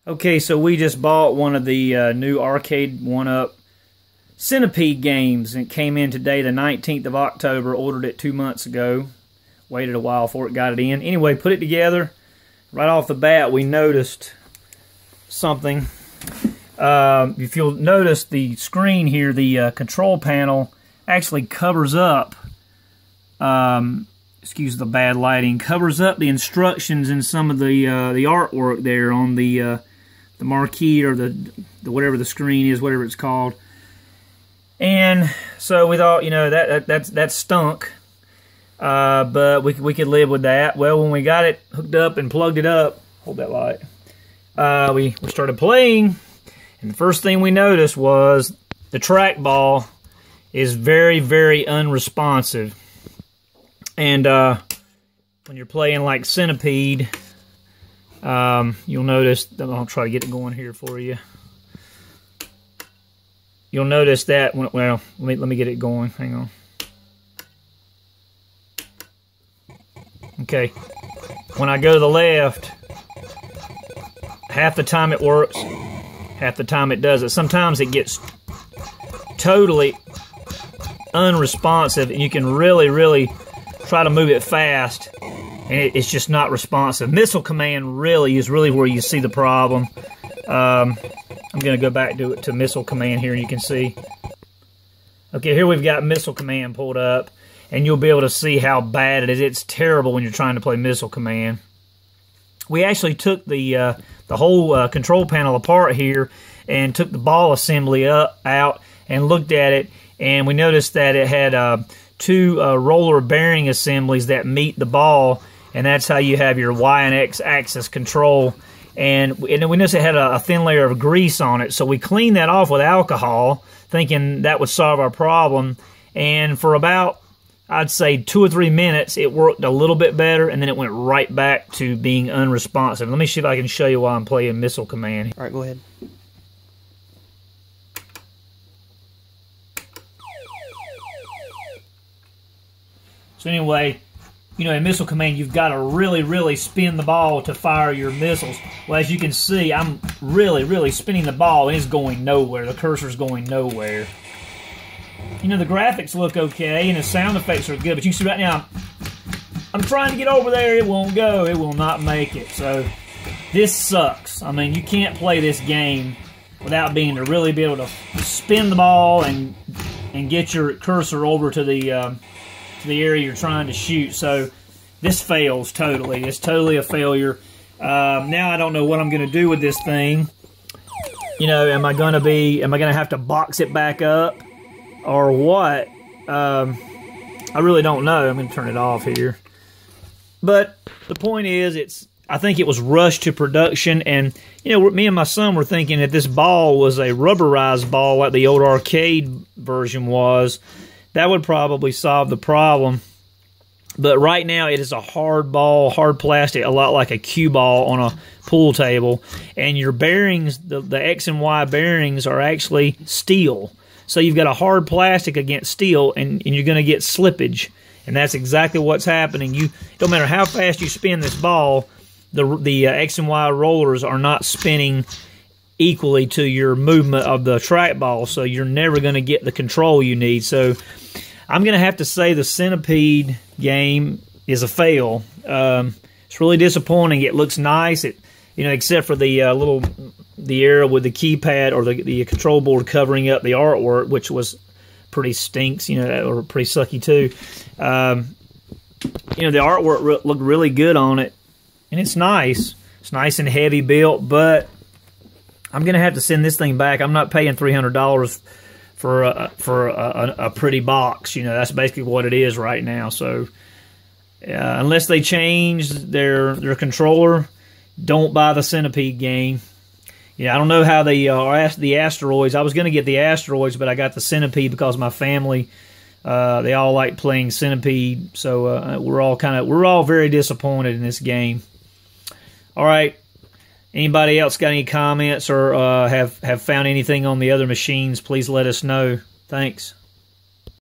Okay, so we just bought one of the new Arcade1up Centipede games, and it came in today, the 19th of October. Ordered it 2 months ago. Waited a while before it got it in. Anyway, put it together. Right off the bat, we noticed something. If you'll notice the screen here, the control panel actually covers up, excuse the bad lighting, covers up the instructions in some of the artwork there on the marquee, or the whatever the screen is, whatever it's called. And so we thought, you know, that stunk, but we could live with that. Well, when we got it hooked up and plugged it up, hold that light, we started playing, and the first thing we noticed was the trackball is very, very unresponsive. And when you're playing like Centipede, you'll notice, I'll try to get it going here for you. You'll notice that, well, let me get it going, hang on. Okay, when I go to the left, half the time it works, half the time it doesn't. Sometimes it gets totally unresponsive, and you can really try to move it fast, and it's just not responsive. Missile command is really where you see the problem. I'm going to go back to missile command here, and you can see. Okay, here we've got missile command pulled up, and you'll be able to see how bad it is. It's terrible when you're trying to play missile command. We actually took the whole control panel apart here and took the ball assembly out and looked at it, and we noticed that it had two roller bearing assemblies that meet the ball, and that's how you have your Y and X axis control. And then we noticed it had a thin layer of grease on it, so we cleaned that off with alcohol, thinking that would solve our problem. And for about, I'd say, 2 or 3 minutes, it worked a little bit better, and then it went right back to being unresponsive. Let me see if I can show you while I'm playing missile command. All right, go ahead. So anyway, you know, in missile command, you've got to really spin the ball to fire your missiles. Well, as you can see, I'm really spinning the ball, and it's going nowhere. The cursor's going nowhere. You know, the graphics look okay, and the sound effects are good, but you can see right now, I'm trying to get over there. It won't go. It will not make it. So this sucks. I mean, you can't play this game without being to really be able to spin the ball and get your cursor over to the area you're trying to shoot. So this fails totally. It's totally a failure. Now I don't know what I'm going to do with this thing. You know, am I going to have to box it back up or what? I really don't know. I'm going to turn it off here. But the point is, I think it was rushed to production, and you know, me and my son were thinking that this ball was a rubberized ball like the old arcade version was. That would probably solve the problem. But right now it is a hard ball, hard plastic, a lot like a cue ball on a pool table. And your bearings, the X and Y bearings, are actually steel. So you've got a hard plastic against steel, and you're going to get slippage. And that's exactly what's happening. Don't matter how fast you spin this ball, the X and Y rollers are not spinning equally to your movement of the trackball, so you're never going to get the control you need. So I'm going to have to say the Centipede game is a fail. It's really disappointing. It looks nice, you know, except for the area with the keypad or the control board covering up the artwork, which was pretty stinks, you know, or pretty sucky too. You know, the artwork looked really good on it, and it's nice. It's nice and heavy built, but I'm going to have to send this thing back. I'm not paying $300 for a pretty box. You know, that's basically what it is right now. So unless they change their controller, don't buy the Centipede game. Yeah, I don't know how they the asteroids. I was going to get the asteroids, but I got the Centipede because my family, they all like playing Centipede. So we're all very disappointed in this game. All right. Anybody else got any comments or have found anything on the other machines, please let us know. Thanks.